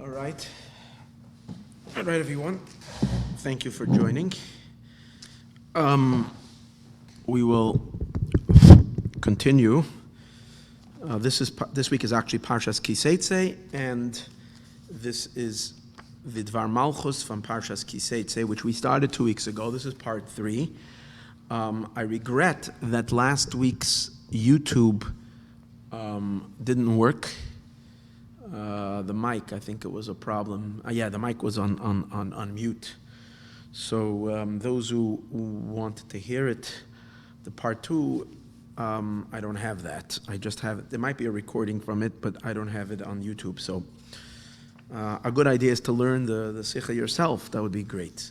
All right, everyone. Thank you for joining. We will continue. This week is actually Parshas Seitzei, and this is the Dvar Malchus from Parshas Seitzei, which we started 2 weeks ago. This is part 3. I regret that last week's YouTube didn't work. The mic, I think it was a problem. The mic was on mute. So those who wanted to hear it, the part 2, I don't have that. I just have it. There might be a recording from it, but I don't have it on YouTube. So a good idea is to learn the Sikha yourself. That would be great.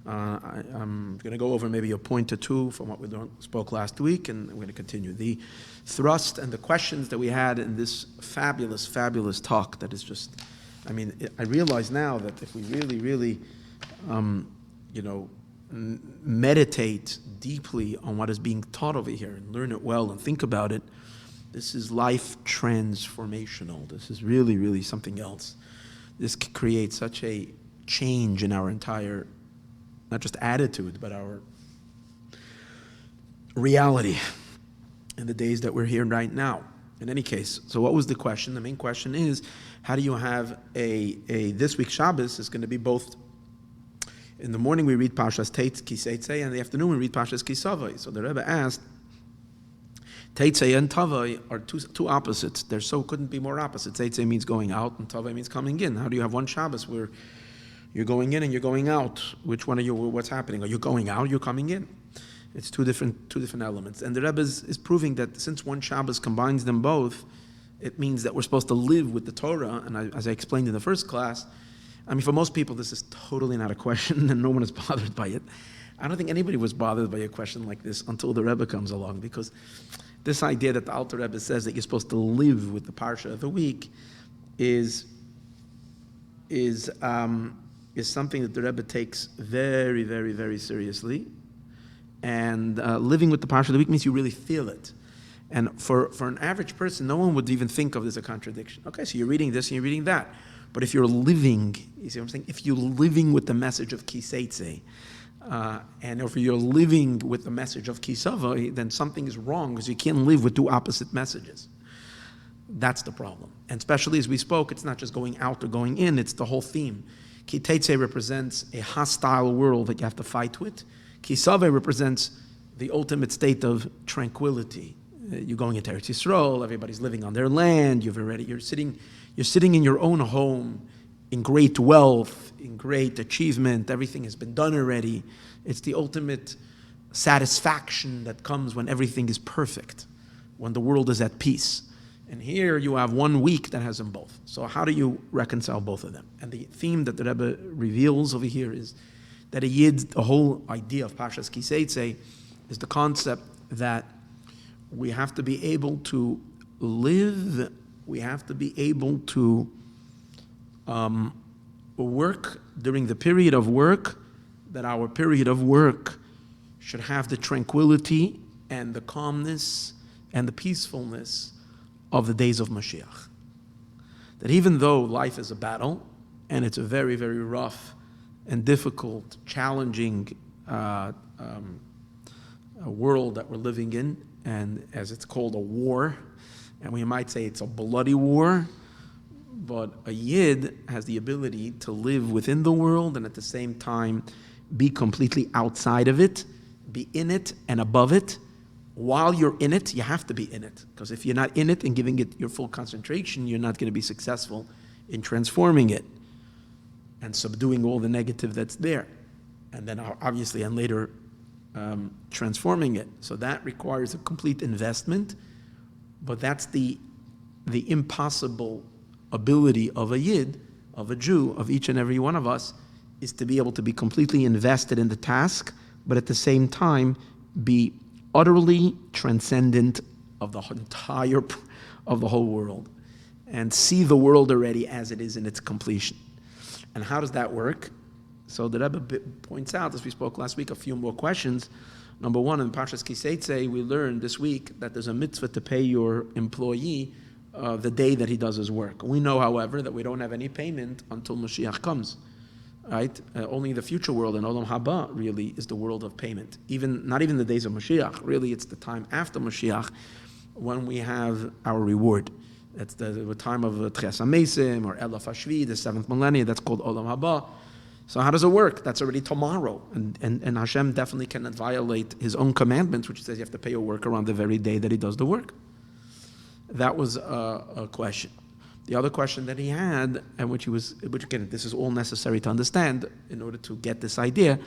I'm going to go over maybe a point or two from what we spoke last week, and we're going to continue. The thrust and the questions that we had in this fabulous, fabulous talk that is just, I realize now that if we really, meditate deeply on what is being taught over here and learn it well and think about it, this is life transformational. This is really, really something else. This creates such a change in our entire, not just attitude, but our reality in the days that we're here right now. In any case, so what was the question? The main question is, how do you have this week's Shabbos is going to be both. In the morning we read Parshas Seitzei, and in the afternoon we read Parshas Kisavai. So the Rebbe asked, Seitzei and Tavai are two opposites. There couldn't be more opposites. Seitzei means going out, and Tavai means coming in. How do you have one Shabbos where you're going in and you're going out? Which one are you? What's happening? Are you going out? You're coming in. It's two different elements. And the Rebbe is proving that since one Shabbos combines them both, it means that we're supposed to live with the Torah. And as I explained in the first class, for most people this is totally not a question, and no one is bothered by it. I don't think anybody was bothered by a question like this until the Rebbe comes along, because this idea that the Alter Rebbe says that you're supposed to live with the Parsha of the week is something that the Rebbe takes very, very, very seriously. And living with the Parsha of the week means you really feel it. And for an average person, no one would even think of this as a contradiction. Okay, so you're reading this and you're reading that. But if you're living, you see what I'm saying? If you're living with the message of Ki Seitzei, and if you're living with the message of Ki Savai, then something is wrong, because you can't live with two opposite messages. That's the problem. And especially as we spoke, it's not just going out or going in, it's the whole theme. Ki Seitzei represents a hostile world that you have to fight with. Ki Savai represents the ultimate state of tranquility. You're going into Eretz Yisroel, everybody's living on their land, you're sitting in your own home, in great wealth, in great achievement, everything has been done already. It's the ultimate satisfaction that comes when everything is perfect, when the world is at peace. And here you have 1 week that has them both. So how do you reconcile both of them? And the theme that the Rebbe reveals over here is that a Yid, the whole idea of Parshas Seitzei is the concept that we have to be able to live, we have to be able to work during the period of work, that our period of work should have the tranquility and the calmness and the peacefulness of the days of Mashiach. That even though life is a battle, and it's a very, very rough and difficult, challenging world that we're living in, and as it's called, a war, and we might say it's a bloody war, but a Yid has the ability to live within the world and at the same time be completely outside of it, be in it and above it. While you're in it, you have to be in it, because if you're not in it and giving it your full concentration, you're not going to be successful in transforming it and subduing all the negative that's there, and then obviously and later transforming it. So that requires a complete investment, but that's the impossible ability of a Yid, of a Jew, of each and every one of us, is to be able to be completely invested in the task, but at the same time be utterly transcendent of the whole world, and see the world already as it is in its completion. And how does that work? So the Rebbe points out, as we spoke last week, a few more questions. Number one, in Parshas Seitzei, we learned this week that there's a mitzvah to pay your employee the day that he does his work. We know, however, that we don't have any payment until Mashiach comes. Right? Only the future world in Olam Haba really is the world of payment. Not even the days of Mashiach. Really, it's the time after Mashiach when we have our reward. That's the time of Tchias HaMesim or Elaf HaShvi, the 7th millennium. That's called Olam Haba. So how does it work? That's already tomorrow. And Hashem definitely cannot violate his own commandments, which says you have to pay your worker on the very day that he does the work. That was a question. The other question that he had, and which again, this is all necessary to understand in order to get this idea,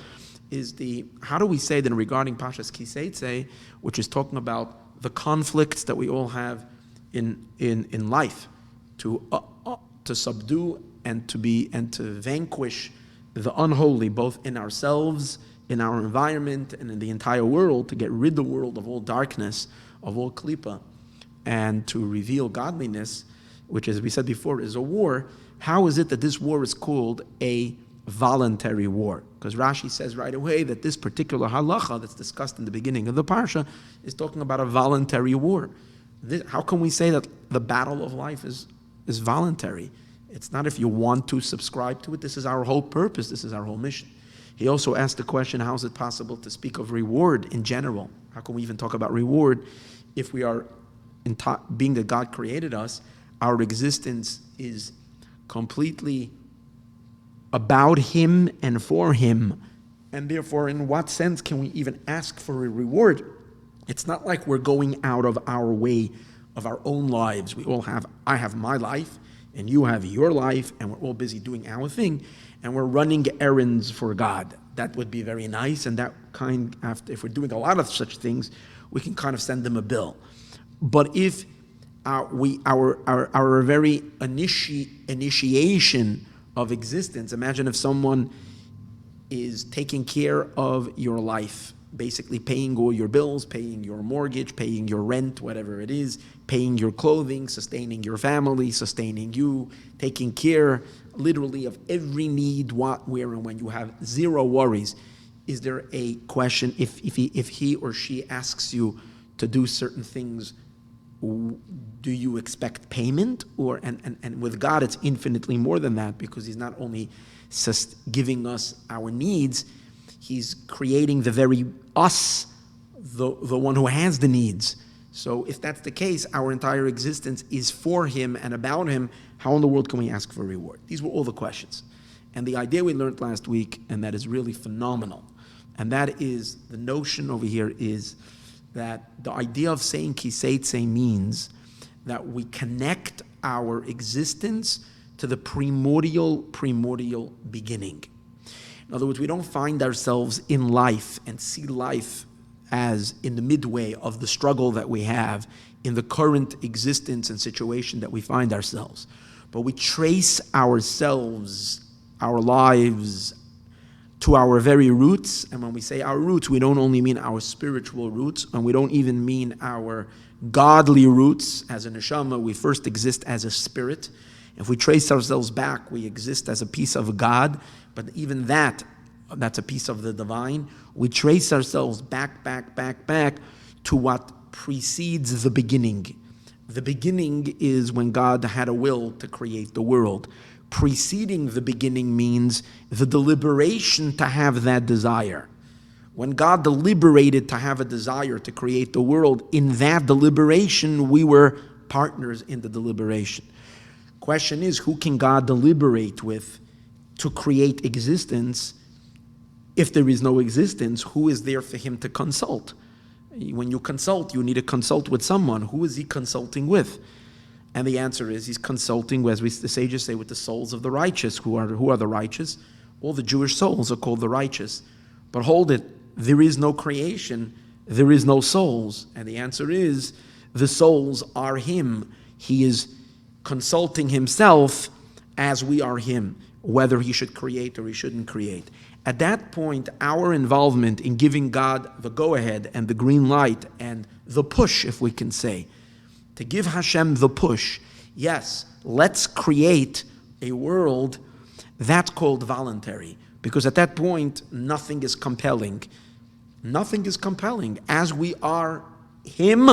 is how do we say that regarding Pashas Ki Seitzei, which is talking about the conflicts that we all have in life, to subdue and to vanquish the unholy, both in ourselves, in our environment, and in the entire world, to get rid of the world of all darkness, of all klipa, and to reveal godliness, which, as we said before, is a war. How is it that this war is called a voluntary war? Because Rashi says right away that this particular halacha that's discussed in the beginning of the parsha is talking about a voluntary war. How can we say that the battle of life is voluntary? It's not if you want to subscribe to it. This is our whole purpose. This is our whole mission. He also asked the question, how is it possible to speak of reward in general? How can we even talk about reward if we are, being that God created us, our existence is completely about him and for him. And therefore, in what sense can we even ask for a reward? It's not like we're going out of our way of our own lives. I have my life, and you have your life, and we're all busy doing our thing, and we're running errands for God. That would be very nice, and if we're doing a lot of such things, we can kind of send them a bill. But if our very initiation of existence, imagine if someone is taking care of your life, basically paying all your bills, paying your mortgage, paying your rent, whatever it is, paying your clothing, sustaining your family, sustaining you, taking care literally of every need, what, where, and when. You have zero worries. Is there a question if he or she asks you to do certain things? Do you expect payment? And with God, it's infinitely more than that, because he's not only giving us our needs, he's creating the very us, the one who has the needs. So if that's the case, our entire existence is for him and about him. How in the world can we ask for a reward? These were all the questions. And the idea we learned last week, and that is really phenomenal, and that is, the notion over here is that the idea of saying Ki Seitzei means that we connect our existence to the primordial beginning. In other words, we don't find ourselves in life and see life as in the midway of the struggle that we have in the current existence and situation that we find ourselves. But we trace ourselves, our lives, to our very roots. And when we say our roots, we don't only mean our spiritual roots, and we don't even mean our godly roots. As a neshama, we first exist as a spirit. If we trace ourselves back, we exist as a piece of God, but even that's a piece of the divine. We trace ourselves back to what precedes the beginning. The beginning is when God had a will to create the world. Preceding the beginning means the deliberation to have that desire. When God deliberated to have a desire to create the world, in that deliberation, we were partners in the deliberation. Question is, who can God deliberate with to create existence? If there is no existence, who is there for him to consult? When you consult, you need to consult with someone. Who is he consulting with? And the answer is, he's consulting, as the sages say, with the souls of the righteous. Who are the righteous? All the Jewish souls are called the righteous. But hold it, there is no creation, there is no souls. And the answer is, the souls are him. He is consulting himself as we are him, whether he should create or he shouldn't create. At that point, our involvement in giving God the go-ahead and the green light and the push, if we can say, to give Hashem the push, yes, let's create a world, that's called voluntary. Because at that point, nothing is compelling. Nothing is compelling. As we are him,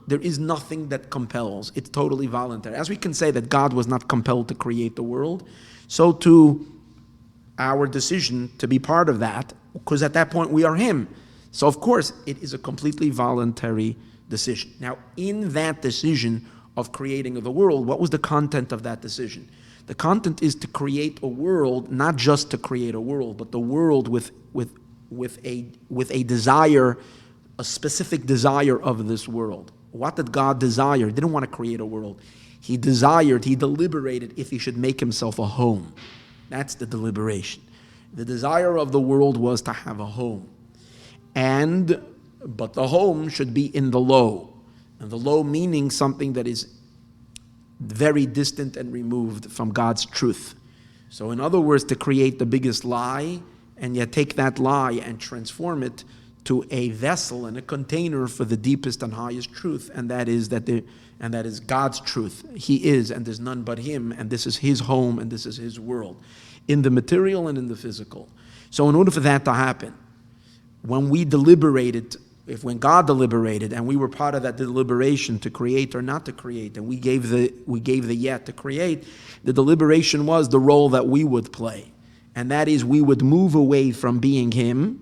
there is nothing that compels. It's totally voluntary. As we can say that God was not compelled to create the world, so too our decision to be part of that, because at that point we are Him. So of course, it is a completely voluntary decision. Now, in that decision of creating the world, what was the content of that decision? The content is to create a world, not just to create a world, but the world with a desire, a specific desire of this world. What did God desire? He didn't want to create a world. He deliberated if He should make Himself a home. That's the deliberation. The desire of the world was to have a home. But the home should be in the low. And the low meaning something that is very distant and removed from God's truth. So in other words, to create the biggest lie, and yet take that lie and transform it to a vessel and a container for the deepest and highest truth, and that is God's truth. He is, and there's none but Him, and this is His home, and this is His world, in the material and in the physical. So in order for that to happen, when God deliberated, and we were part of that deliberation to create or not to create, and we gave the yet to create, the deliberation was the role that we would play, and that is we would move away from being Him,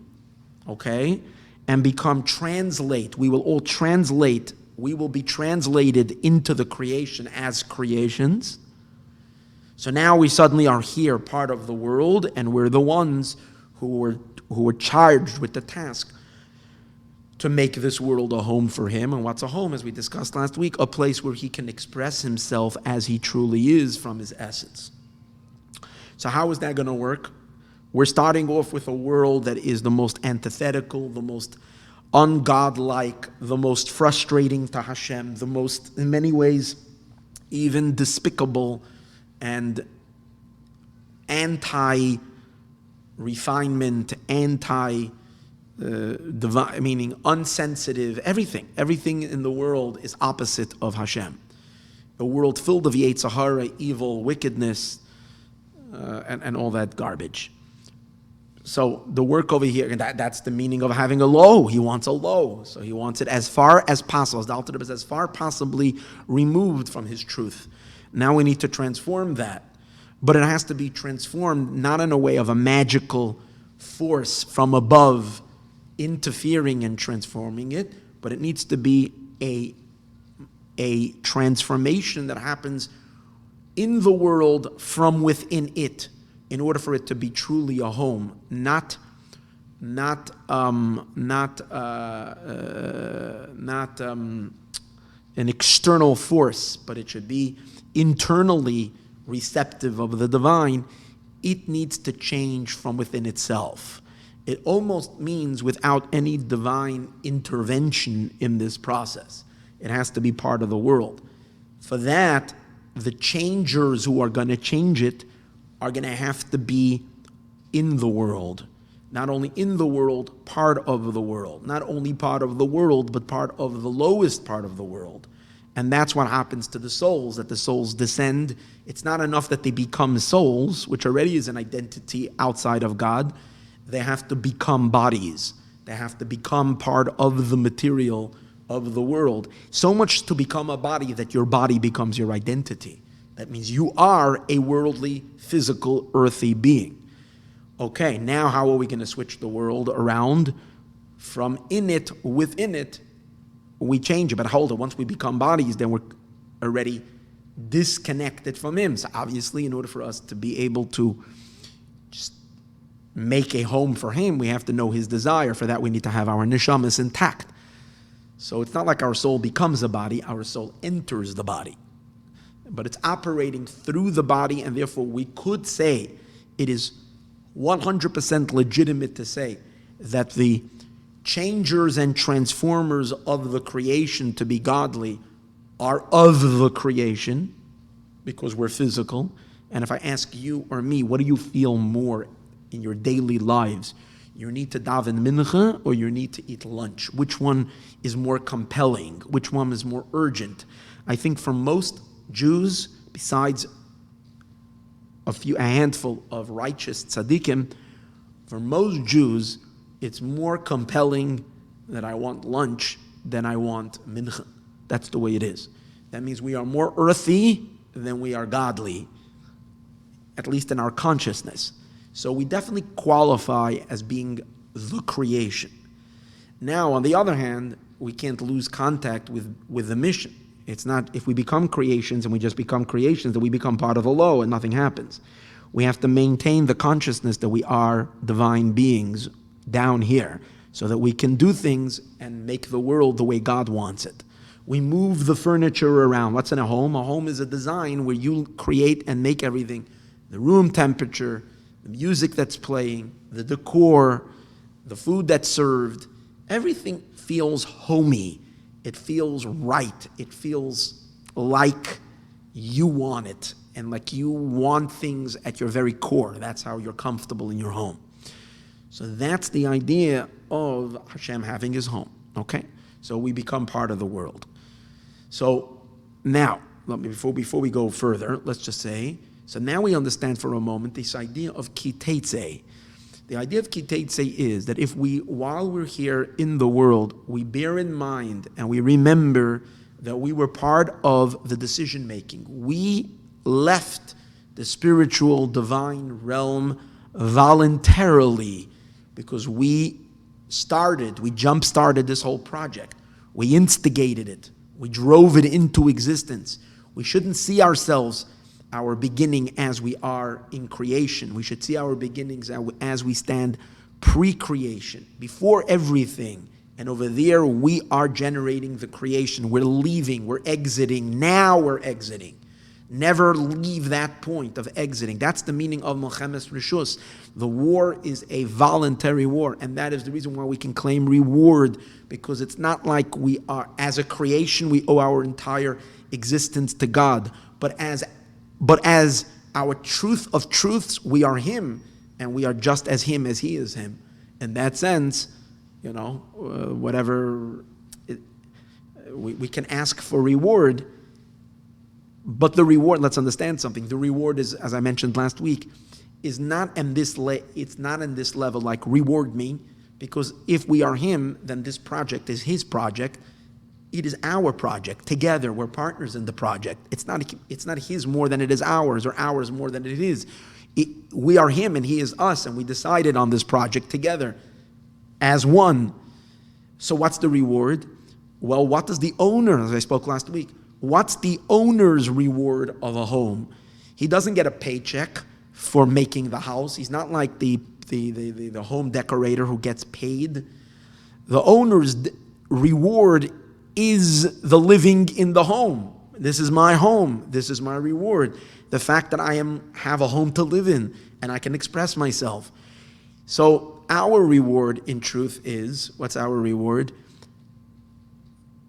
okay, and translate. We will all translate. We will be translated into the creation as creations. So now we suddenly are here, part of the world, and we're the ones who were charged with the task to make this world a home for Him. And what's a home, as we discussed last week? A place where He can express Himself as He truly is from His essence. So how is that going to work? We're starting off with a world that is the most antithetical, the most ungodlike, the most frustrating to Hashem, the most, in many ways, even despicable and anti-refinement, divine, meaning unsensitive, everything in the world is opposite of Hashem. A world filled of Yetzer Hara, evil, wickedness, and all that garbage. So the work over here, and that's the meaning of having a low. He wants a low. So he wants it as far as possible, as the Alter Rebbe says, as far possibly removed from his truth. Now we need to transform that. But it has to be transformed not in a way of a magical force from above interfering and transforming it, but it needs to be a transformation that happens in the world from within it, in order for it to be truly a home, not an external force, but it should be internally receptive of the divine. It needs to change from within itself. It almost means without any divine intervention in this process. It has to be part of the world. For that, the changers who are going to change it are going to have to be in the world. Not only in the world, part of the world. Not only part of the world, but part of the lowest part of the world. And that's what happens to the souls, that the souls descend. It's not enough that they become souls, which already is an identity outside of God. They have to become bodies. They have to become part of the material of the world. So much to become a body that your body becomes your identity. That means you are a worldly, physical, earthy being. Okay, now how are we going to switch the world around? From in it, within it, we change it. But hold on, once we become bodies, then we're already disconnected from Him. So obviously, in order for us to be able to just make a home for Him, we have to know His desire. For that, we need to have our neshamas intact. So it's not like our soul becomes a body, our soul enters the body. But it's operating through the body, and therefore we could say it is 100% legitimate to say that the changers and transformers of the creation to be godly are of the creation, because we're physical. And if I ask you or me, what do you feel more in your daily lives? You need to daven mincha or you need to eat lunch? Which one is more compelling? Which one is more urgent? I think for most Jews, besides a handful of righteous tzaddikim, for most Jews, it's more compelling that I want lunch than I want mincha. That's the way it is. That means we are more earthy than we are godly, at least in our consciousness. So we definitely qualify as being the creation. Now, on the other hand, we can't lose contact with the mission. It's not, if we become creations and we just become creations, that we become part of the law and nothing happens. We have to maintain the consciousness that we are divine beings down here so that we can do things and make the world the way God wants it. We move the furniture around. What's in a home? A home is a design where you create and make everything. The room temperature, the music that's playing, the decor, the food that's served, everything feels homey. It feels right. It feels like you want it and like you want things at your very core. That's how you're comfortable in your home. So that's the idea of Hashem having his home, okay? So we become part of the world. So now, before we go further, let's just say, so now we understand for a moment this idea of Seitzei. The idea of Seitzei is that if we, while we're here in the world, we bear in mind and we remember that we were part of the decision making. We left the spiritual divine realm voluntarily because we jump-started this whole project. We instigated it. We drove it into existence. We shouldn't see ourselves, our beginning as we are in creation. We should see our beginnings as we stand pre-creation, before everything. And over there, we are generating the creation. We're leaving, we're exiting. Now we're exiting. Never leave that point of exiting. That's the meaning of Milchemes Rishus. The war is a voluntary war, and that is the reason why we can claim reward, because it's not like we are, as a creation, we owe our entire existence to God, but as our truth of truths, we are Him, and we are just as Him as He is Him. In that sense, we can ask for reward, but the reward, let's understand something. The reward is, as I mentioned last week, is not in this it's not in this level like reward me, because if we are Him, then this project is His project. It is our project. Together, we're partners in the project. It's not His more than it is ours, or ours more than it is. We are Him and He is us, and we decided on this project together as one. So what's the reward? Well, what does the owner, as I spoke last week, what's the owner's reward of a home? He doesn't get a paycheck for making the house. He's not like the home decorator who gets paid. The owner's reward is the living in the home. This is my home. This is my reward. The fact that I have a home to live in and I can express myself. So our reward in truth is, what's our reward?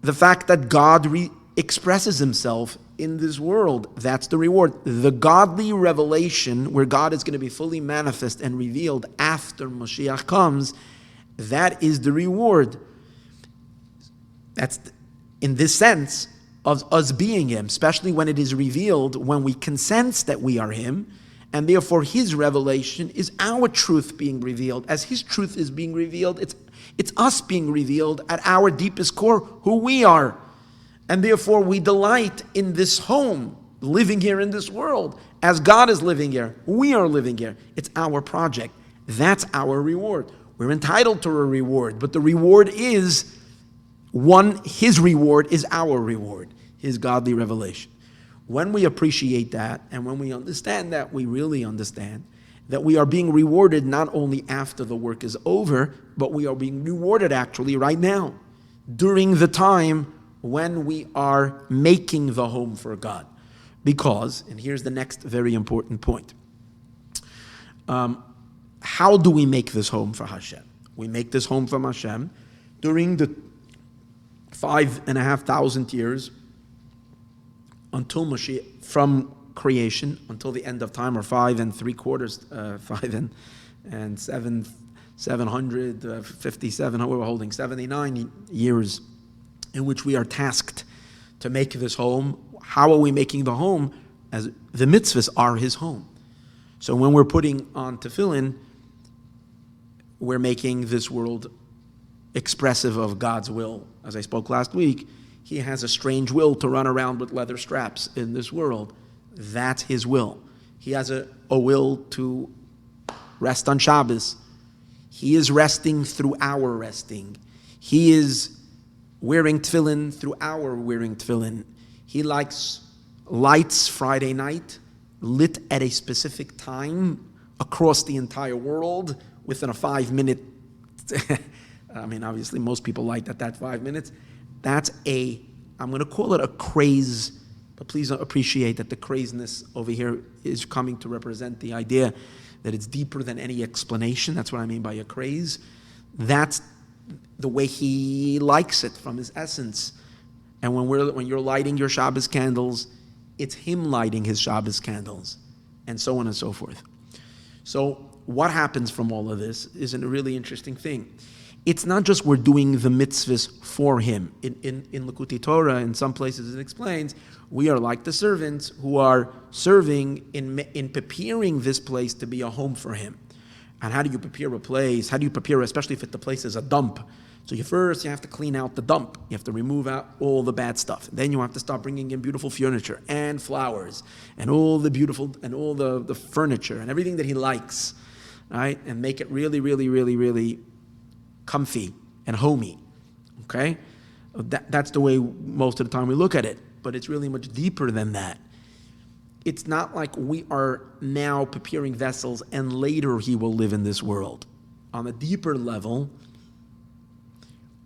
The fact that God expresses Himself in this world. That's the reward. The godly revelation, where God is going to be fully manifest and revealed after Mashiach comes, that is the reward. That's in this sense of us being Him, especially when it is revealed, when we can sense that we are Him, and therefore His revelation is our truth being revealed. As His truth is being revealed, it's us being revealed at our deepest core, who we are. And therefore we delight in this home, living here in this world. As God is living here, we are living here. It's our project. That's our reward. We're entitled to a reward, but the reward is His reward is our reward, His godly revelation. When we appreciate that, and when we understand that, we really understand that we are being rewarded not only after the work is over, but we are being rewarded actually right now, during the time when we are making the home for God. Because, and here's the next very important point, how do we make this home for Hashem? We make this home from Hashem during the 5,500 years until Mashiach, from creation until the end of time, or 5 757, we're holding 79 years in which we are tasked to make this home. How are we making the home? As the mitzvahs are His home. So when we're putting on tefillin, we're making this world expressive of God's will. As I spoke last week, He has a strange will to run around with leather straps in this world. That's his will. He has a will to rest on Shabbos. He is resting through our resting. He is wearing tefillin through our wearing tefillin. He likes lights Friday night, lit at a specific time across the entire world within a 5-minute. I mean, obviously, most people like that 5 minutes. That's I'm going to call it a craze, but please appreciate that the craziness over here is coming to represent the idea that it's deeper than any explanation. That's what I mean by a craze. That's the way he likes it from his essence. And when you're lighting your Shabbos candles, it's him lighting his Shabbos candles, and so on and so forth. So what happens from all of this is a really interesting thing. It's not just we're doing the mitzvahs for him. In Likutei Torah, in some places it explains, we are like the servants who are serving in preparing this place to be a home for him. And how do you prepare a place? How do you prepare, especially if the place is a dump? So you have to clean out the dump. You have to remove out all the bad stuff. Then you have to start bringing in beautiful furniture and flowers and all the beautiful and all the furniture and everything that he likes, right? And make it really, really, really, really comfy and homey, okay? That's the way most of the time we look at it, but it's really much deeper than that. It's not like we are now preparing vessels and later he will live in this world. On a deeper level,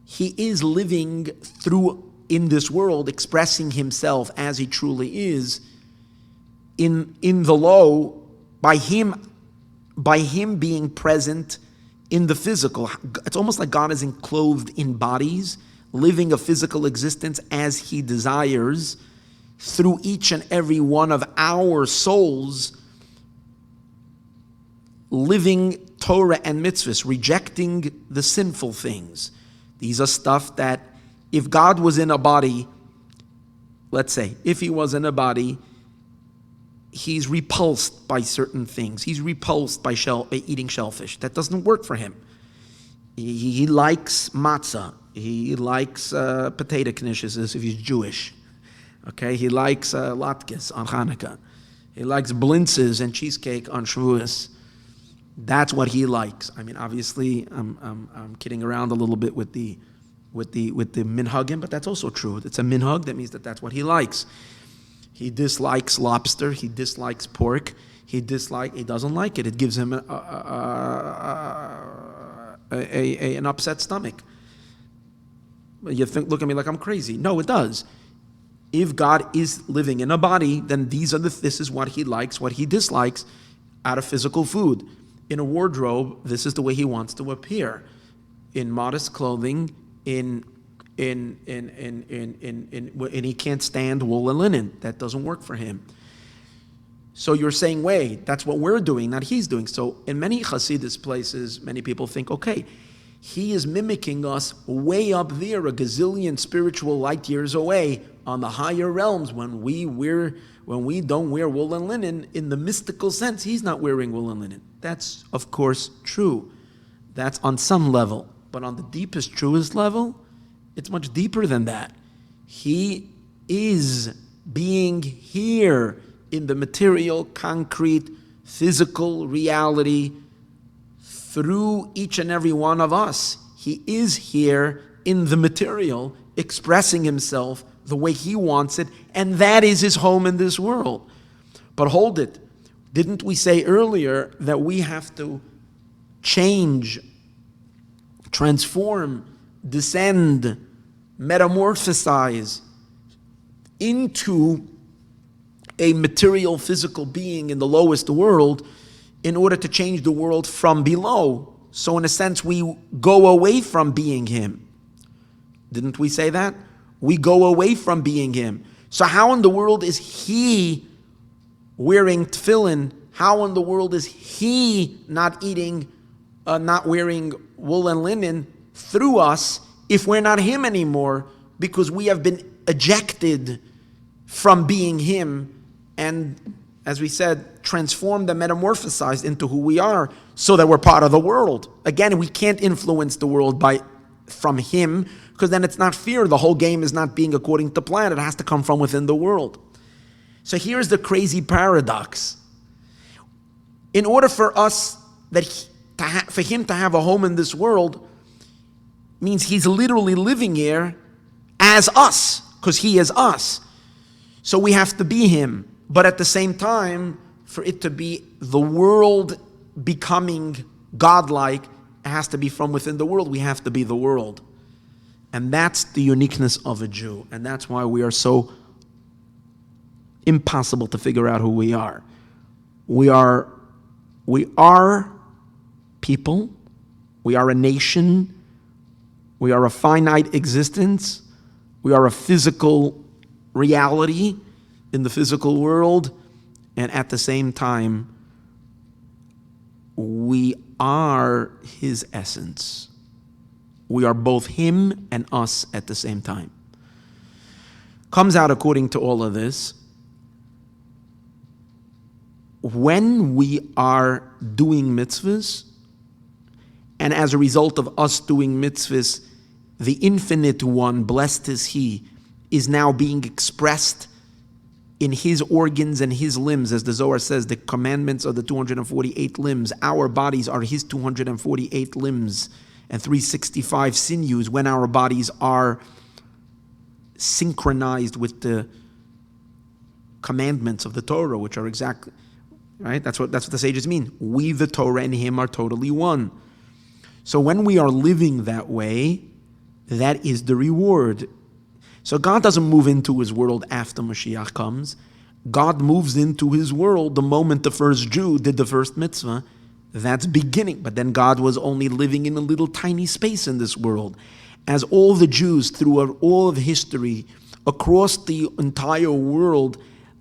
he is living through in this world, expressing himself as he truly is in the low by him being present in the physical. It's almost like God is enclosed in bodies, living a physical existence as he desires through each and every one of our souls, living Torah and mitzvahs, rejecting the sinful things. These are stuff that if God was in a body, let's say, if he was in a body, he's repulsed by certain things. He's repulsed by eating shellfish. That doesn't work for him. He likes matzah. He likes potato knishes if he's Jewish. Okay, he likes latkes on Hanukkah. He likes blintzes and cheesecake on Shavuos. That's what he likes. I mean, obviously, I'm kidding around a little bit with the minhagim, but that's also true. It's a minhag. That means that's what he likes. He dislikes lobster. He dislikes pork. He doesn't like it. It gives him an upset stomach. You look at me like I'm crazy. No, it does. If God is living in a body, then this is what he likes, what he dislikes out of physical food. In a wardrobe, this is the way he wants to appear. In modest clothing, and he can't stand wool and linen. That doesn't work for him. So you're saying, wait, that's what we're doing, not he's doing. So in many Chassidus places, many people think, okay, he is mimicking us way up there, a gazillion spiritual light years away on the higher realms. When we don't wear wool and linen, in the mystical sense, he's not wearing wool and linen. That's, of course, true. That's on some level. But on the deepest, truest level, it's much deeper than that. He is being here in the material, concrete, physical reality through each and every one of us. He is here in the material, expressing himself the way he wants it, and that is his home in this world. But hold it. Didn't we say earlier that we have to change, transform, descend, metamorphosize into a material, physical being in the lowest world in order to change the world from below? So in a sense, we go away from being him. Didn't we say that? We go away from being him. So how in the world is he wearing tefillin? How in the world is he not wearing wool and linen through us if we're not him anymore, because we have been ejected from being him and, as we said, transformed and metamorphosized into who we are so that we're part of the world. Again, we can't influence the world by from him, because then it's not fear. The whole game is not being according to plan. It has to come from within the world. So here's the crazy paradox. In order for us, for him to have a home in this world, means he's literally living here as us, because he is us. So we have to be him. But at the same time, for it to be the world becoming godlike, it has to be from within the world. We have to be the world. And that's the uniqueness of a Jew. And that's why we are so impossible to figure out who we are. We are people. We are a nation. We are a finite existence. We are a physical reality in the physical world. And at the same time, we are his essence. We are both him and us at the same time. Comes out according to all of this, when we are doing mitzvahs, and as a result of us doing mitzvahs, the infinite one, blessed is he, is now being expressed in his organs and his limbs. As the Zohar says, the commandments are the 248 limbs. Our bodies are his 248 limbs and 365 sinews when our bodies are synchronized with the commandments of the Torah, which are exactly, right? That's what the sages mean. We, the Torah, and him are totally one. So when we are living that way, that is the reward. So God doesn't move into his world after Mashiach comes. God moves into his world the moment the first Jew did the first mitzvah. That's beginning. But then God was only living in a little tiny space in this world. As all the Jews throughout all of history, across the entire world,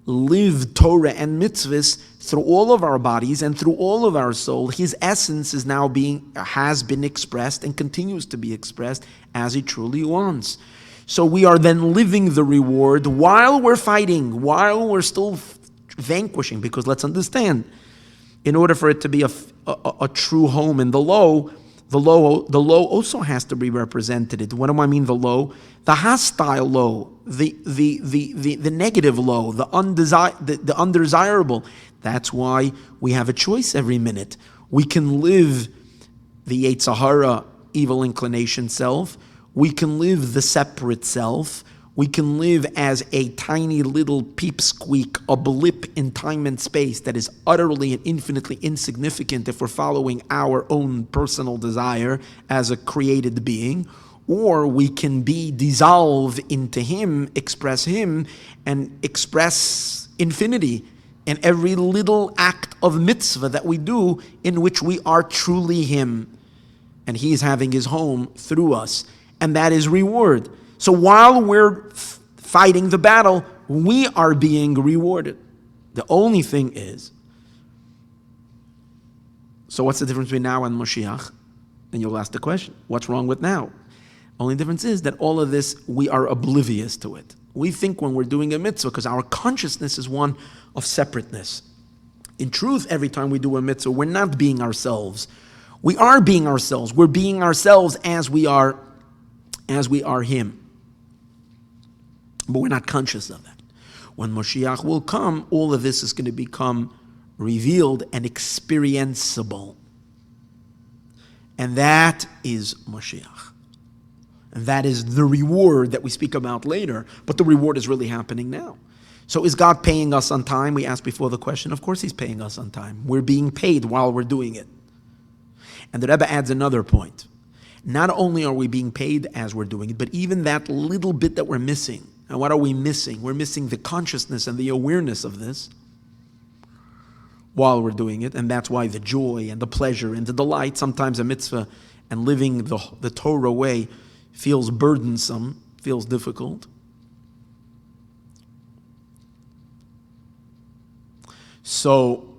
live Torah and mitzvahs through all of our bodies and through all of our soul, his essence is now has been expressed and continues to be expressed as he truly wants. So we are then living the reward while we're fighting, while we're still vanquishing, because let's understand, in order for it to be a true home in the low also has to be represented. What do I mean the low? The hostile low, the negative low, the undesirable. That's why we have a choice every minute. We can live the Yetzer Hara, evil inclination self. We can live the separate self. We can live as a tiny little peepsqueak, a blip in time and space that is utterly and infinitely insignificant if we're following our own personal desire as a created being. Or we can dissolve into him, express him, and express infinity in every little act of mitzvah that we do in which we are truly him. And he is having his home through us. And that is reward. So while we're fighting the battle, we are being rewarded. The only thing is, so what's the difference between now and Mashiach? And you'll ask the question, what's wrong with now? Only difference is that all of this, we are oblivious to it. We think when we're doing a mitzvah, because our consciousness is one of separateness. In truth, every time we do a mitzvah, we're not being ourselves. We are being ourselves. We're being ourselves as we are him. But we're not conscious of that. When Mashiach will come, all of this is going to become revealed and experienceable. And that is Mashiach. And that is the reward that we speak about later, but the reward is really happening now. So is God paying us on time? We asked before the question. Of course he's paying us on time. We're being paid while we're doing it. And the Rebbe adds another point. Not only are we being paid as we're doing it, but even that little bit that we're missing. And what are we missing? We're missing the consciousness and the awareness of this while we're doing it. And that's why the joy and the pleasure and the delight, sometimes a mitzvah and living the Torah way feels burdensome, feels difficult. So,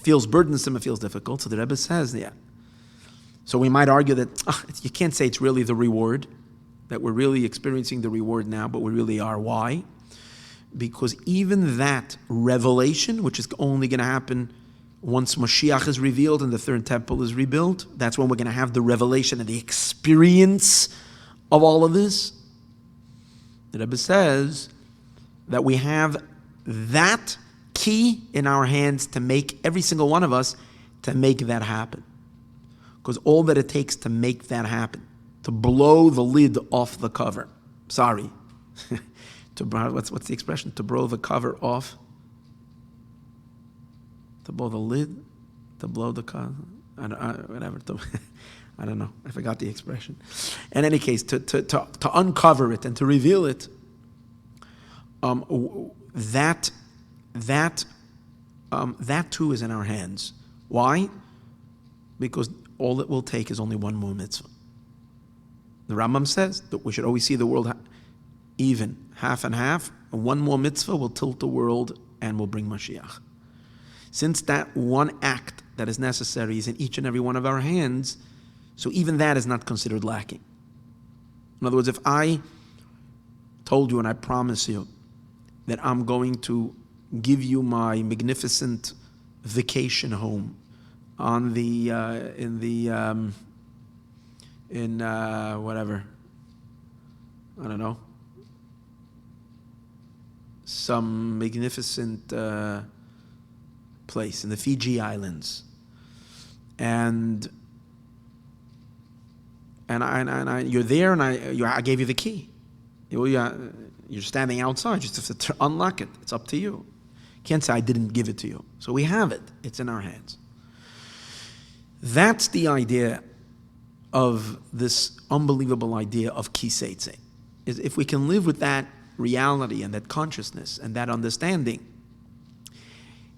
feels burdensome, it feels difficult. So the Rebbe says, yeah. So we might argue that you can't say it's really the reward, that we're really experiencing the reward now, but we really are. Why? Because even that revelation, which is only going to happen Once Mashiach is revealed and the third temple is rebuilt, that's when we're going to have the revelation and the experience of all of this. The Rebbe says that we have that key in our hands to make every single one of us to make that happen. Because all that it takes to make that happen, to blow the lid off the cover. Sorry. What's the expression? To blow the cover off? To blow the lid? To blow the cover? Whatever. I don't know. I forgot the expression. In any case, to uncover it and to reveal it, that too is in our hands. Why? Because all it will take is only one more mitzvah. The Rambam says that we should always see the world even, half and half. And one more mitzvah will tilt the world and will bring Mashiach. Since that one act that is necessary is in each and every one of our hands, so even that is not considered lacking. In other words, if I told you and I promise you that I'm going to give you my magnificent vacation home on the whatever, I don't know, some magnificent place in the Fiji Islands, and you're there, and I gave you the key. You're standing outside. You just have to unlock it. It's up to you. You can't say I didn't give it to you. So we have it. It's in our hands. That's the idea of this unbelievable idea of ki Seitzei. Is if we can live with that reality and that consciousness and that understanding,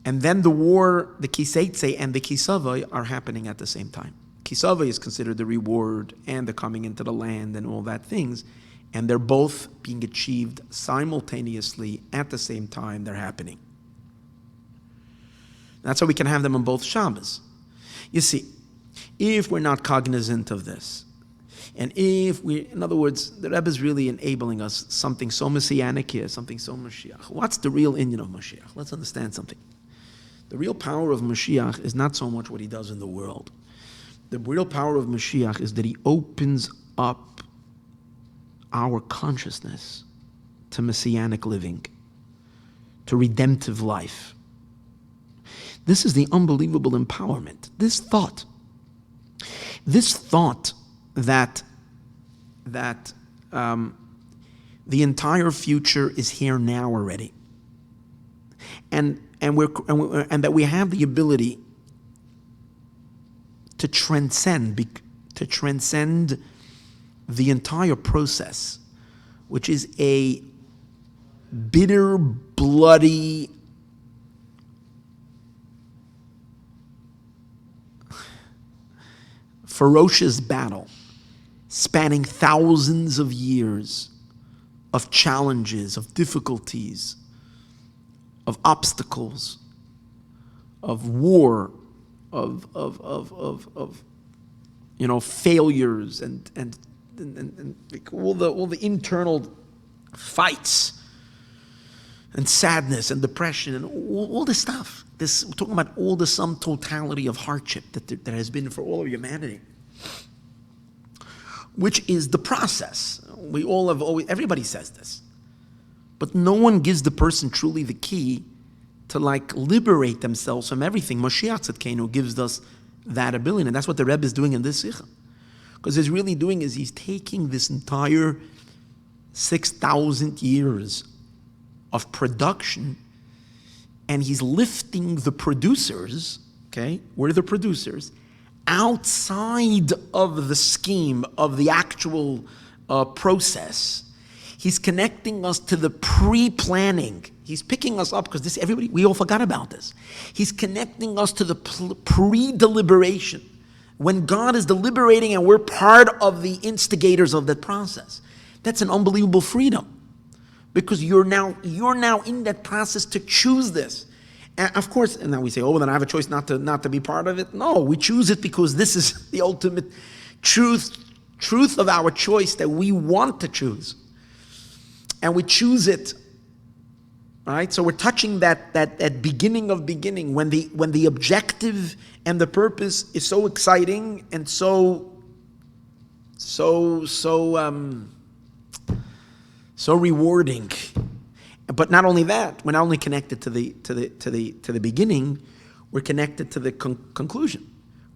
and then the war, the ki Seitzei and the ki Savai are happening at the same time. Ki Savai is considered the reward and the coming into the land and all that things, and they're both being achieved simultaneously at the same time they're happening. That's how we can have them on both Shabbos. You see, if we're not cognizant of this, and if we, in other words, the Rebbe is really enabling us something so messianic here, something so Mashiach. What's the real Inyan of Mashiach? Let's understand something. The real power of Mashiach is not so much what he does in the world. The real power of Mashiach is that he opens up our consciousness to messianic living, to redemptive life. This is the unbelievable empowerment. This thought that the entire future is here now already, and that we have the ability to transcend the entire process, which is a bitter, bloody, ferocious battle spanning thousands of years of challenges, of difficulties, of obstacles, of war, of failures and all the internal fights and sadness and depression and all this stuff. We're talking about all the sum totality of hardship that has been for all of humanity, which is the process. We all have always, everybody says this, but no one gives the person truly the key to liberate themselves from everything. Mashiach Tzidkenu gives us that ability, and that's what the Rebbe is doing in this Sikha. Because he's really doing is he's taking this entire 6,000 years of production and he's lifting the producers, okay, we're the producers, outside of the scheme of the actual process. He's connecting us to the pre-planning. He's picking us up because we all forgot about this. He's connecting us to the pre-deliberation. When God is deliberating and we're part of the instigators of that process. That's an unbelievable freedom. Because you're now in that process to choose this. And of course, and now we say, then I have a choice not to be part of it. No, we choose it because this is the ultimate truth of our choice that we want to choose. And we choose it, right? So we're touching that beginning of beginning, when the objective and the purpose is so exciting and so rewarding. But not only that, we're not only connected to the beginning, we're connected to the conclusion.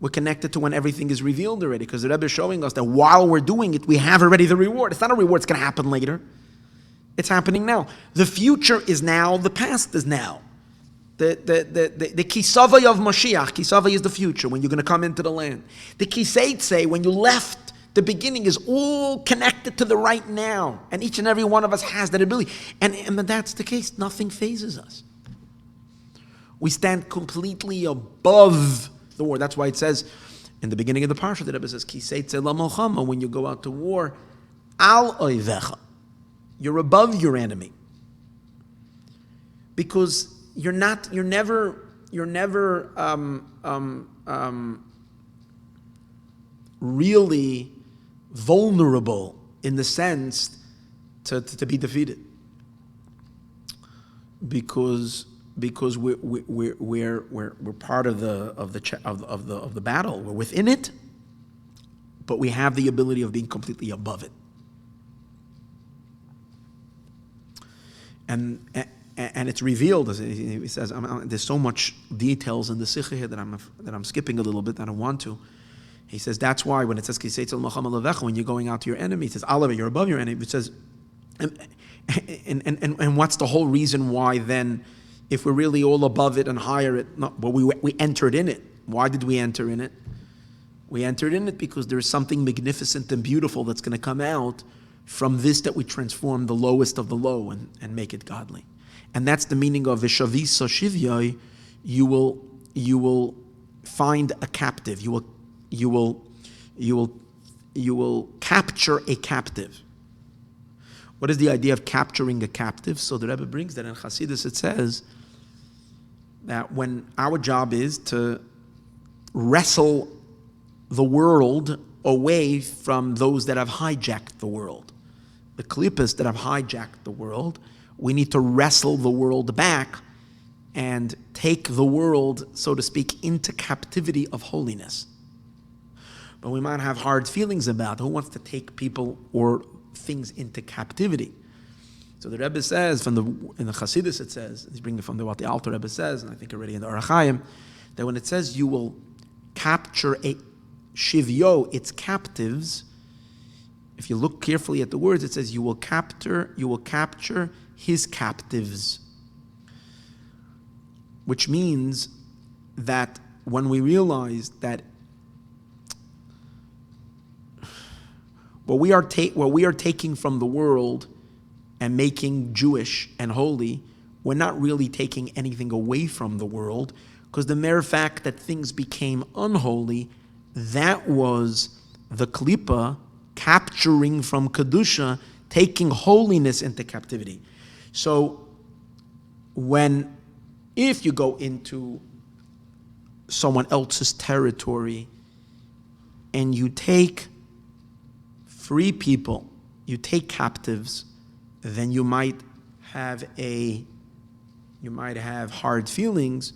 We're connected to when everything is revealed already, because the Rebbe is showing us that while we're doing it, we have already the reward. It's not a reward that's going to happen later. It's happening now. The future is now, the past is now. The kisavai of Mashiach, kisavai is the future, when you're going to come into the land. The Seitzei, when you left, the beginning is all connected to the right now. And each and every one of us has that ability. And when that's the case, nothing phases us. We stand completely above the war. That's why it says in the beginning of the parsha, the Rebbe says, Ki Seitzei la Milchama, when you go out to war, al oivecha, you're above your enemy. Because you're never really vulnerable in the sense to be defeated. Because we're part of the battle. We're within it, but we have the ability of being completely above it. And it's revealed, as he says. There's so much details in the Sikha here that I'm skipping a little bit. I don't want to. He says that's why when it says when you're going out to your enemy, it says Alava, you're above your enemy. It says, and what's the whole reason why then? If we're really all above it and higher it, we entered in it. Why did we enter in it? We entered in it because there's something magnificent and beautiful that's going to come out from this, that we transform the lowest of the low and make it godly. And that's the meaning of Vishavisa Shivyai. You will find a captive. You will capture a captive. What is the idea of capturing a captive? So the Rebbe brings that in Chassidus. It says that when our job is to wrestle the world away from those that have hijacked the world, the klippas that have hijacked the world, we need to wrestle the world back and take the world, so to speak, into captivity of holiness. But we might have hard feelings about who wants to take people or things into captivity. So the Rebbe says, in the Chassidus it says, he's bringing it from what the Alter Rebbe says, and I think already in the Orach Chaim, that when it says you will capture a shivyo, its captives, if you look carefully at the words, it says you will capture his captives. Which means that when we realize that what we are taking from the world and making Jewish and holy, we're not really taking anything away from the world, because the mere fact that things became unholy, that was the klippa capturing from kedusha, taking holiness into captivity. So if you go into someone else's territory and you take free people, you take captives, then you might have hard feelings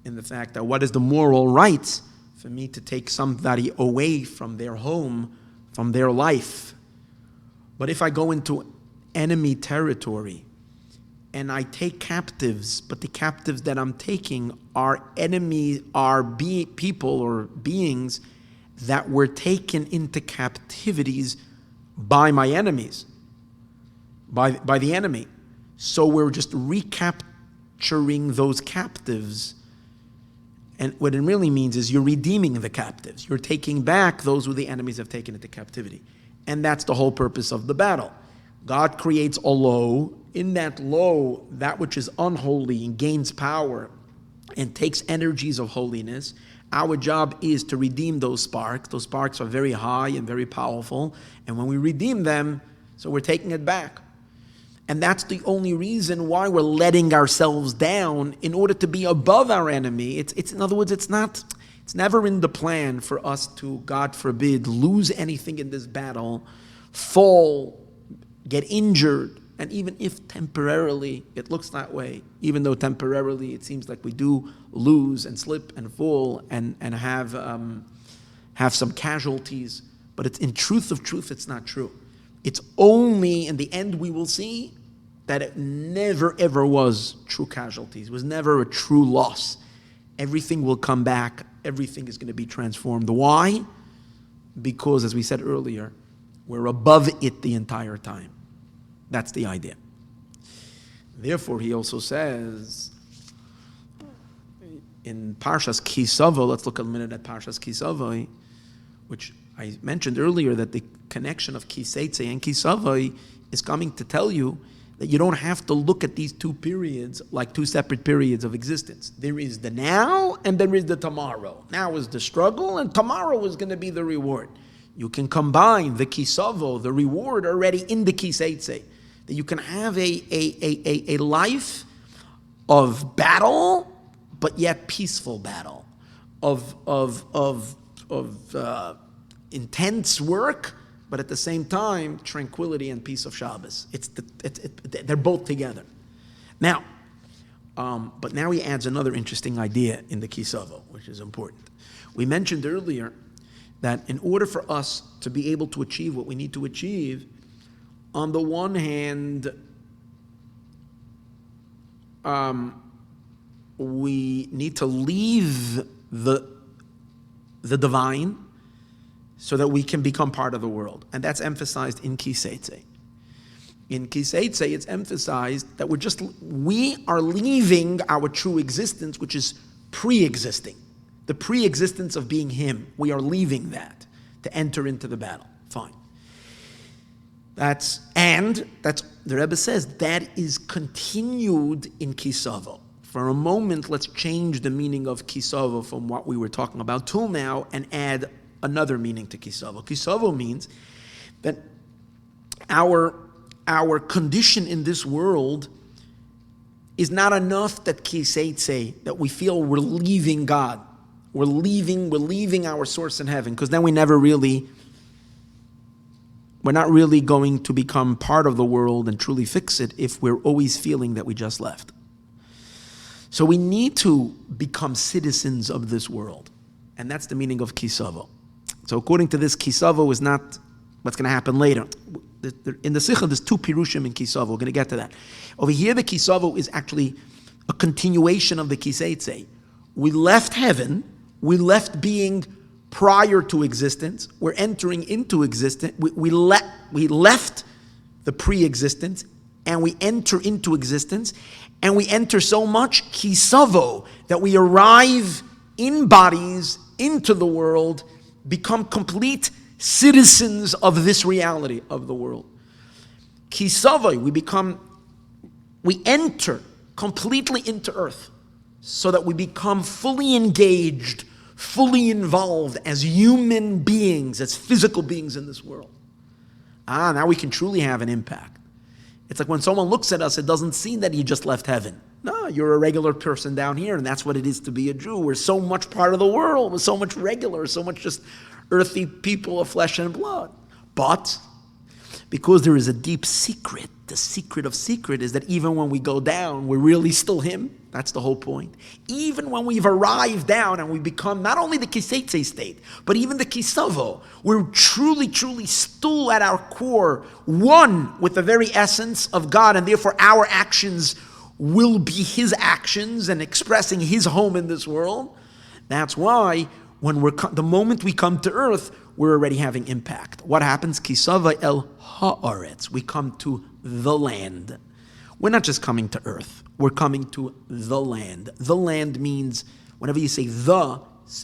in the fact that what is the moral right for me to take somebody away from their home, from their life? But if I go into enemy territory and I take captives, but the captives that I'm taking are people or beings that were taken into captivities by my enemies, by the enemy. So we're just recapturing those captives. And what it really means is you're redeeming the captives. You're taking back those who the enemies have taken into captivity. And that's the whole purpose of the battle. God creates a low. In that low, that which is unholy and gains power and takes energies of holiness. Our job is to redeem those sparks. Those sparks are very high and very powerful. And when we redeem them, so we're taking it back. And that's the only reason why we're letting ourselves down in order to be above our enemy. It's in other words, it's never in the plan for us to, God forbid, lose anything in this battle, fall, get injured, And even if temporarily it looks that way, even though temporarily it seems like we do lose and slip and fall and have some casualties, but it's in truth of truth, it's not true. It's only in the end we will see that it never ever was true casualties. It was never a true loss. Everything will come back. Everything is going to be transformed. Why? Because, as we said earlier, we're above it the entire time. That's the idea. Therefore, he also says in Parshas Kisavo, let's look a minute at Parshas Kisavo, which I mentioned earlier that the connection of Seitzei and Kisavo is coming to tell you that you don't have to look at these two periods like two separate periods of existence. There is the now and there is the tomorrow. Now is the struggle and tomorrow is going to be the reward. You can combine the Kisavo, the reward already in the Seitzei. That you can have a life of battle, but yet peaceful battle, of intense work, but at the same time, tranquility and peace of Shabbos. They're both together. Now, but now he adds another interesting idea in the Kisavo, which is important. We mentioned earlier that in order for us to be able to achieve what we need to achieve, on the one hand, we need to leave the divine so that we can become part of the world. And that's emphasized in Seitzei. In Seitzei, it's emphasized that we are leaving our true existence, which is pre-existing. The pre-existence of being Him. We are leaving that to enter into the battle. Fine. That's the Rebbe says that is continued in Kisavo. For a moment, let's change the meaning of Kisavo from what we were talking about till now and add another meaning to Kisavo. Kisavo means that our condition in this world is not enough that Seitzei, that we feel we're leaving God. We're leaving our source in heaven, because then we're not really going to become part of the world and truly fix it if we're always feeling that we just left. So we need to become citizens of this world. And that's the meaning of Kisavo. So according to this, Kisavo is not what's going to happen later. In the Sikha, there's two Pirushim in Kisavo. We're going to get to that. Over here, the Kisavo is actually a continuation of the Seitzei. We left heaven. We left being prior to existence. We're entering into existence. We left the pre-existence and we enter into existence, and we enter so much Kisavo that we arrive in bodies into the world, become complete citizens of this reality of the world. Kisavo, we enter completely into earth so that we become fully engaged, fully involved as human beings, as physical beings in this world. Now we can truly have an impact. It's like when someone looks at us, it doesn't seem that you just left heaven. No, you're a regular person down here, and that's what it is to be a Jew. We're so much part of the world. We're so much regular, so much just earthy people of flesh and blood. But because there is a deep secret, the secret of secret is that even when we go down, we're really still Him. That's the whole point. Even when we've arrived down and we become not only the Seitzei state, but even the Kisavo, we're truly, truly still at our core one with the very essence of God, and therefore our actions will be His actions and expressing His home in this world. That's why when the moment we come to earth, we're already having impact. What happens? Kisava el haaretz. We come to the land. We're not just coming to earth. We're coming to the land. The land means, whenever you say the,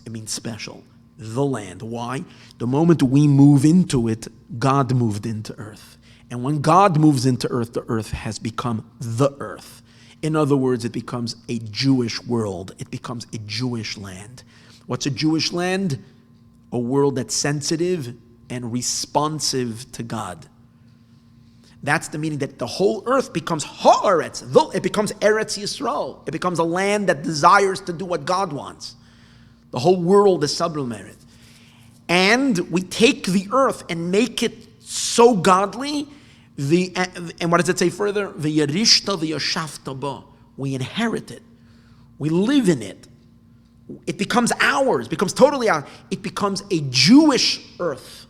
it means special. The land. Why? The moment we move into it, God moved into earth. And when God moves into earth, the earth has become the earth. In other words, it becomes a Jewish world. It becomes a Jewish land. What's a Jewish land? A world that's sensitive and responsive to God. That's the meaning that the whole earth becomes haaretz. It becomes Eretz Yisroel. It becomes a land that desires to do what God wants. The whole world is sublimated. And we take the earth and make it so godly And what does it say further? V'yarishta v'yashavta ba. We inherit it. We live in it. It becomes ours, becomes totally ours. It becomes a Jewish earth,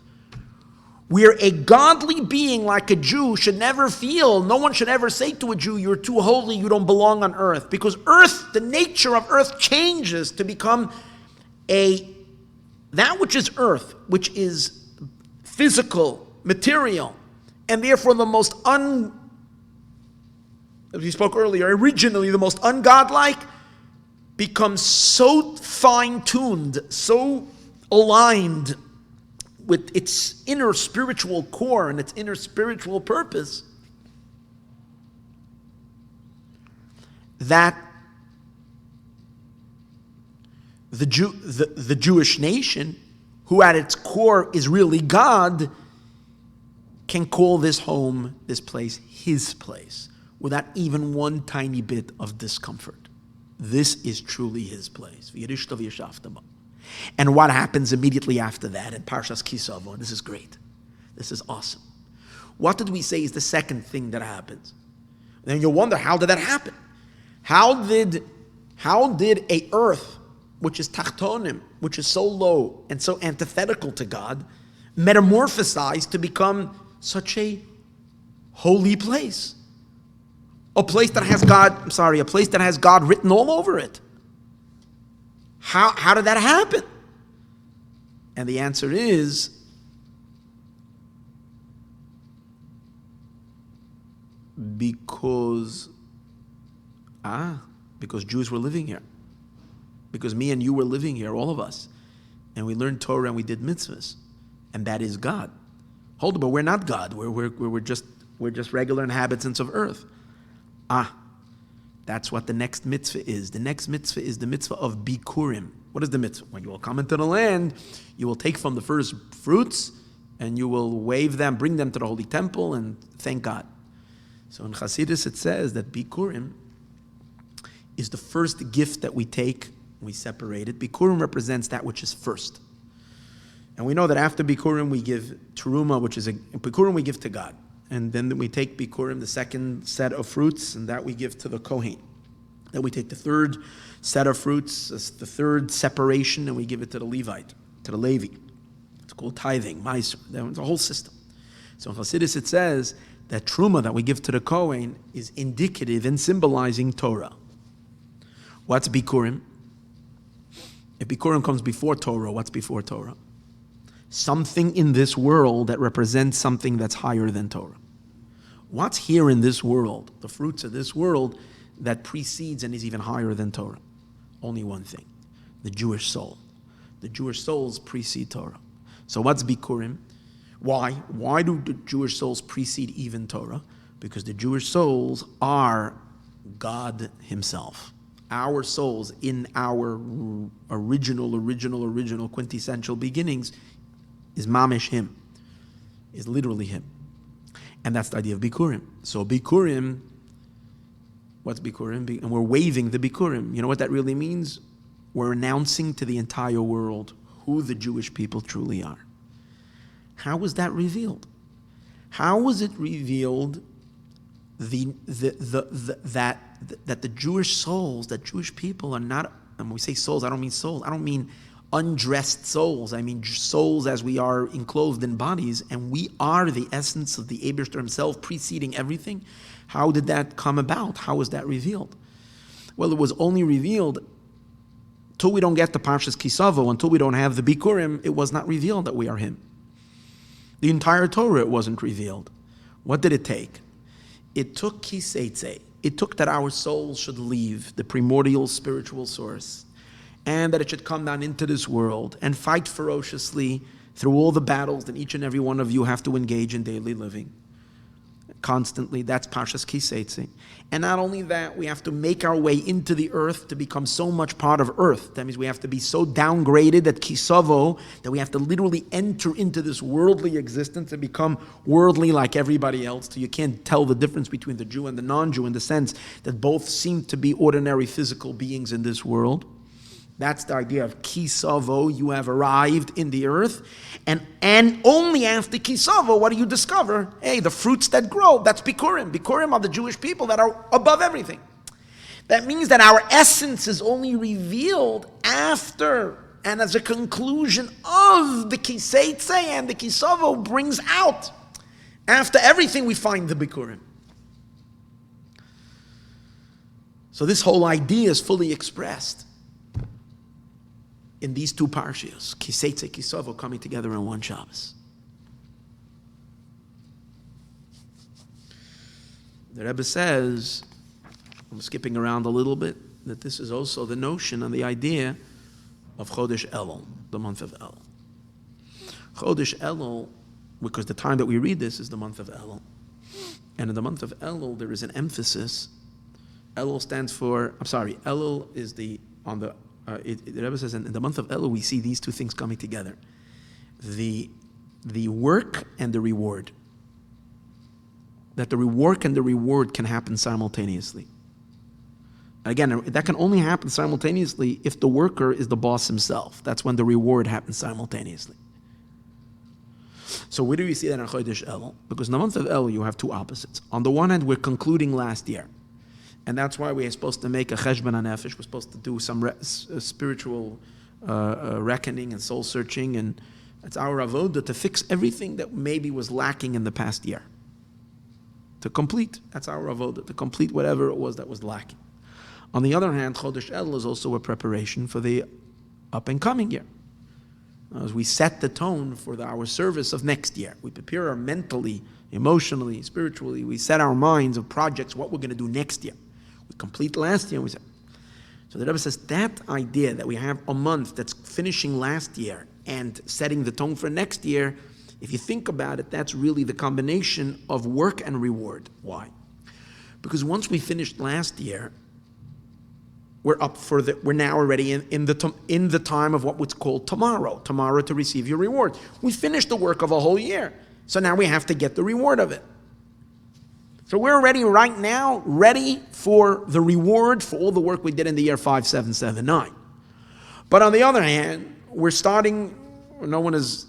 where a godly being like a Jew should never feel, no one should ever say to a Jew, you're too holy, you don't belong on earth. Because earth, the nature of earth changes to become that which is earth, which is physical, material, and therefore the most as we spoke earlier, originally the most ungodlike, becomes so fine-tuned, so aligned with its inner spiritual core and its inner spiritual purpose, that the Jewish nation, who at its core is really God, can call this home, this place, his place, without even one tiny bit of discomfort. This is truly his place. And what happens immediately after that in Parshas Kisavo? This is great. This is awesome. What did we say is the second thing that happens? Then you'll wonder, how did that happen? How did a earth, which is tachtonim, which is so low and so antithetical to God, metamorphosize to become such a holy place? A place that has God written all over it. How did that happen? And the answer is because Jews were living here. Because me and you were living here, all of us. And we learned Torah and we did mitzvahs. And that is God. Hold on, but we're not God. We're just regular inhabitants of earth. That's what the next mitzvah is. The next mitzvah is the mitzvah of bikurim. What is the mitzvah? When you will come into the land, you will take from the first fruits and you will wave them, bring them to the holy temple and thank God. So in Chassidus it says that bikurim is the first gift that we take, we separate it. Bikurim represents that which is first. And we know that after bikurim we give teruma, which is bikurim we give to God. And then we take bikurim, the second set of fruits, and that we give to the Kohen. Then we take the third set of fruits, the third separation, and we give it to the Levite, to the Levi. It's called tithing, meiser. There's a whole system. So in Chassidus it says that truma that we give to the Kohen is indicative and symbolizing Torah. What's bikurim? If bikurim comes before Torah, what's before Torah? Something in this world that represents something that's higher than Torah. What's here in this world, the fruits of this world, that precedes and is even higher than Torah? Only one thing, the Jewish soul. The Jewish souls precede Torah. So what's bikurim? Why? Why do the Jewish souls precede even Torah? Because the Jewish souls are God himself. Our souls in our original quintessential beginnings is mamish him, is literally him. And that's the idea of bikurim. So bikurim, what's bikurim? And we're waving the bikurim. You know what that really means? We're announcing to the entire world who the Jewish people truly are. How was that revealed? How was it revealed that the Jewish souls, that Jewish people are not, and when we say souls, I don't mean souls, I don't mean undressed souls, I mean souls as we are enclosed in bodies, and we are the essence of the Eibishter himself preceding everything. How did that come about? How was that revealed? Well, it was only revealed until we don't get to Parshas Kisavo, until we don't have the Bikurim, it was not revealed that we are him. The entire Torah, it wasn't revealed. What did it take? It took Seitzei. It took that our souls should leave the primordial spiritual source, and that it should come down into this world and fight ferociously through all the battles that each and every one of you have to engage in daily living. Constantly, that's Parshas Seitzei. And not only that, we have to make our way into the earth to become so much part of earth. That means we have to be so downgraded at Kisavo that we have to literally enter into this worldly existence and become worldly like everybody else. So you can't tell the difference between the Jew and the non-Jew in the sense that both seem to be ordinary physical beings in this world. That's the idea of kisavo, you have arrived in the earth. And only after kisavo, what do you discover? Hey, the fruits that grow, that's bikurim. Bikurim are the Jewish people that are above everything. That means that our essence is only revealed after and as a conclusion of the Seitzei, and the kisavo brings out. After everything, we find the bikurim. So this whole idea is fully expressed in these two parshias, Seitzei, kisavo, coming together in one Shabbos. The Rebbe says, I'm skipping around a little bit, that this is also the notion and the idea of Chodesh Elul, the month of Elul. Chodesh Elul, because the time that we read this is the month of Elul. And in the month of Elul, there is an emphasis. Elul stands for, Elul is the Rebbe says in the month of Elul, we see these two things coming together. The work and the reward. That the work and the reward can happen simultaneously. Again, that can only happen simultaneously if the worker is the boss himself. That's when the reward happens simultaneously. So where do we see that in Chodesh Elul? Because in the month of Elul, you have two opposites. On the one hand, we're concluding last year. And that's why we're supposed to make a cheshbon hanefesh. We're supposed to do some spiritual reckoning and soul searching. And it's our avodah to fix everything that maybe was lacking in the past year. To complete. That's our avodah. To complete whatever it was that was lacking. On the other hand, Chodesh Elul is also a preparation for the up-and-coming year. As we set the tone for our service of next year. We prepare our mentally, emotionally, spiritually. We set our minds of projects, what we're going to do next year. We complete last year. So the Rebbe says that idea that we have a month that's finishing last year and setting the tone for next year, if you think about it, that's really the combination of work and reward. Why? Because once we finished last year, we're now already in the time of what's called tomorrow to receive your reward. We finished the work of a whole year. So now we have to get the reward of it. So we're already right now ready for the reward for all the work we did in the year 5779. But on the other hand, we're starting, no one is,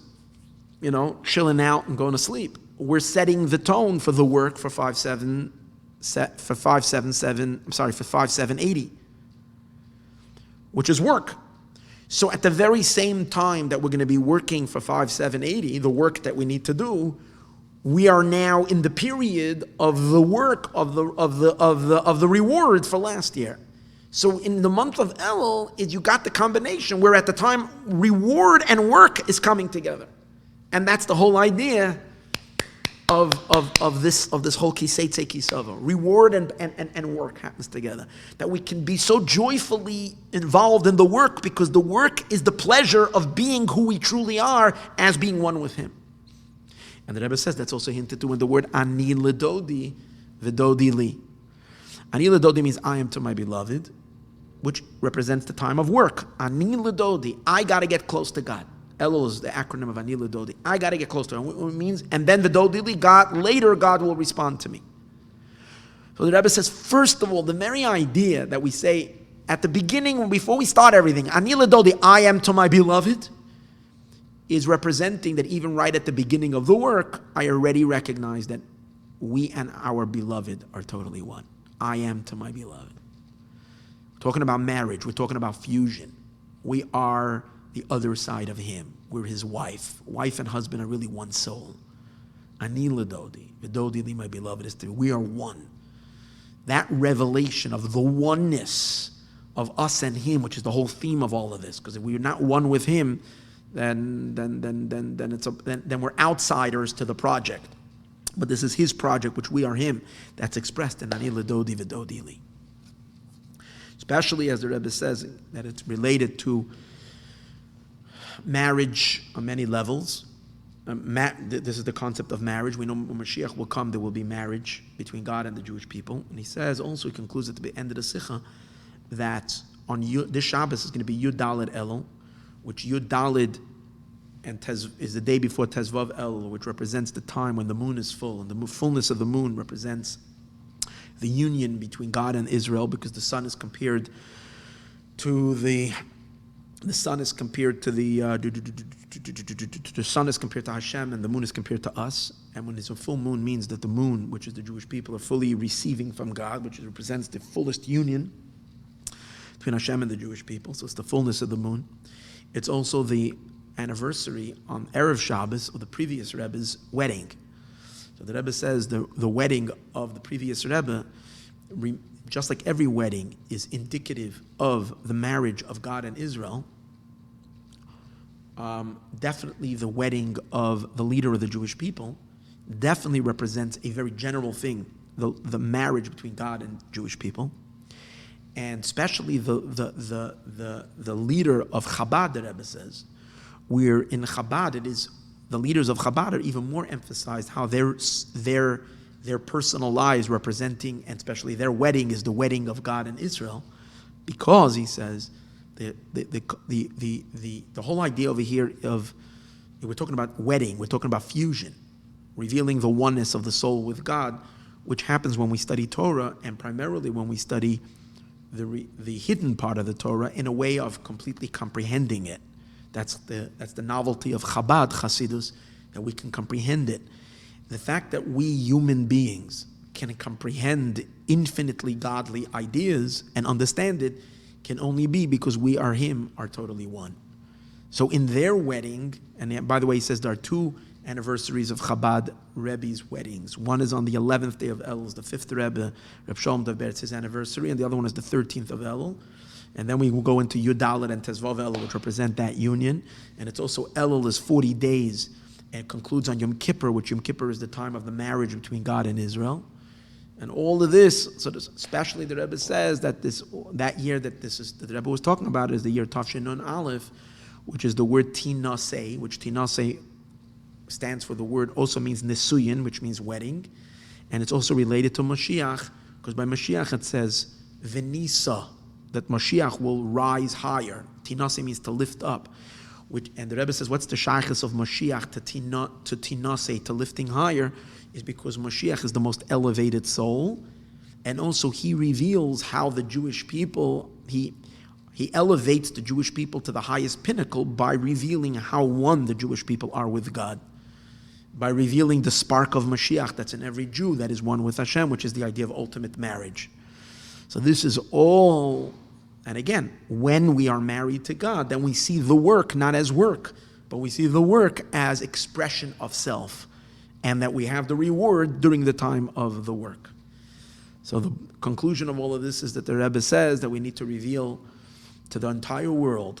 chilling out and going to sleep. We're setting the tone for the work for 5780. Which is work. So at the very same time that we're going to be working for 5780, the work that we need to do, we are now in the period of the work of the reward for last year. So in the month of Elul, you got the combination where at the time reward and work is coming together, and that's the whole idea of this whole Seitzei kisavo. Reward and work happens together. That we can be so joyfully involved in the work because the work is the pleasure of being who we truly are as being one with Him. And the Rebbe says that's also hinted to in the word Ani Ledodi V'dodi Li. Ani Ledodi means I am to my beloved, which represents the time of work. Ani Ledodi, I got to get close to God. Elul is the acronym of Ani Ledodi. I got to get close to Him. What it means, and then V'dodi Li, God will respond to me. So the Rebbe says, first of all, the very idea that we say at the beginning, before we start everything, Ani Ledodi, I am to my beloved, is representing that even right at the beginning of the work, I already recognize that we and our beloved are totally one. I am to my beloved. We're talking about marriage. We're talking about fusion. We are the other side of Him. We're His wife. Wife and husband are really one soul. Ani Ledodi, V'dodi Li, my beloved, is three. We are one. That revelation of the oneness of us and Him, which is the whole theme of all of this, because if we're not one with Him, then we're outsiders to the project. But this is His project, which we are Him. That's expressed in Ani Ledodi V'dodi Li. Especially as the Rebbe says that it's related to marriage on many levels. This is the concept of marriage. We know when Mashiach will come, there will be marriage between God and the Jewish people. And he says, also he concludes at the end of the Sikha, that on this Shabbos is going to be Yud Daled Elul, which Yud Daled is the day before Tezvav Elul, which represents the time when the moon is full, and the fullness of the moon represents the union between God and Israel, because the sun is compared to the the sun is compared to the sun is compared to Hashem, and the moon is compared to us. And when there's a full moon, means that the moon, which is the Jewish people, are fully receiving from God, which represents the fullest union between Hashem and the Jewish people. So it's the fullness of the moon. It's also the anniversary on Erev Shabbos of the previous Rebbe's wedding. So the Rebbe says the wedding of the previous Rebbe, just like every wedding is indicative of the marriage of God and Israel, definitely the wedding of the leader of the Jewish people definitely represents a very general thing, the marriage between God and Jewish people. And especially the leader of Chabad, the Rebbe says, where in Chabad it is, the leaders of Chabad are even more emphasized how their personal lives representing, and especially their wedding, is the wedding of God and Israel, because he says the whole idea over here of, we're talking about wedding, we're talking about fusion, revealing the oneness of the soul with God, which happens when we study Torah, and primarily when we study the hidden part of the Torah in a way of completely comprehending it. That's the novelty of Chabad Chassidus, that we can comprehend it. The fact that we human beings can comprehend infinitely godly ideas and understand it can only be because we are Him, are totally one. So in their wedding, and by the way, he says there are two anniversaries of Chabad Rebbe's weddings. One is on the 11th day of Elul, the 5th Rebbe, Reb Shalom Dov Beretz's anniversary, and the other one is the 13th of Elul. And then we will go into Yud Dalet and Tezvav Elul, which represent that union. And it's also, Elul is 40 days, and concludes on Yom Kippur, which Yom Kippur is the time of the marriage between God and Israel. And all of this, so especially the Rebbe says that that year that the Rebbe was talking about is the year Tafshin Nun Aleph, which is the word Tinaseh, which Tinaseh stands for the word, also means Nesuyin, which means wedding. And it's also related to Mashiach, because by Mashiach it says Venisa, that Mashiach will rise higher. Tinaseh means to lift up. And the Rebbe says, what's the shaykhus of Mashiach to Tinaseh, to lifting higher, is because Mashiach is the most elevated soul, and also he reveals how the Jewish people, he elevates the Jewish people to the highest pinnacle by revealing how one the Jewish people are with God, by revealing the spark of Mashiach that's in every Jew that is one with Hashem, which is the idea of ultimate marriage. So this is all, and again, when we are married to God, then we see the work not as work, but we see the work as expression of self, and that we have the reward during the time of the work. So the conclusion of all of this is that the Rebbe says that we need to reveal to the entire world.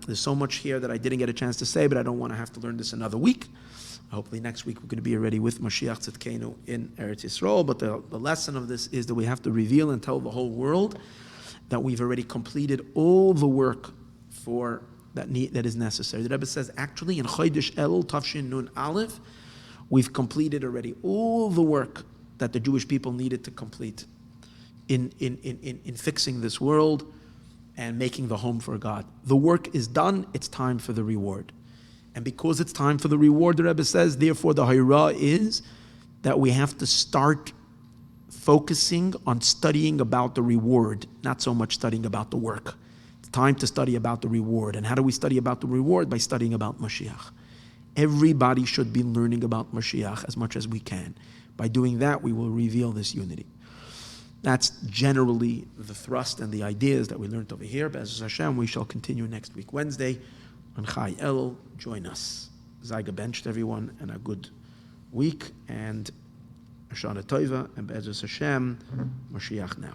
There's so much here that I didn't get a chance to say, but I don't want to have to learn this another week. Hopefully next week we're going to be already with Mashiach Tzidkenu in Eretz Yisrael. But the lesson of this is that we have to reveal and tell the whole world that we've already completed all the work for that is necessary. The Rebbe says actually in Chodesh Elul Tafshin Nun Aleph, we've completed already all the work that the Jewish people needed to complete in fixing this world and making the home for God. The work is done, it's time for the reward. And because it's time for the reward, the Rebbe says, therefore the Hayrah is that we have to start focusing on studying about the reward, not so much studying about the work. It's time to study about the reward. And how do we study about the reward? By studying about Mashiach. Everybody should be learning about Mashiach as much as we can. By doing that, we will reveal this unity. That's generally the thrust and the ideas that we learned over here. Be'ezus Hashem, we shall continue next week, Wednesday, on Chai Elul. Join us. Zayga benched everyone, and a good week, and Shana Tova, and Be'ezus Hashem, Mashiach now.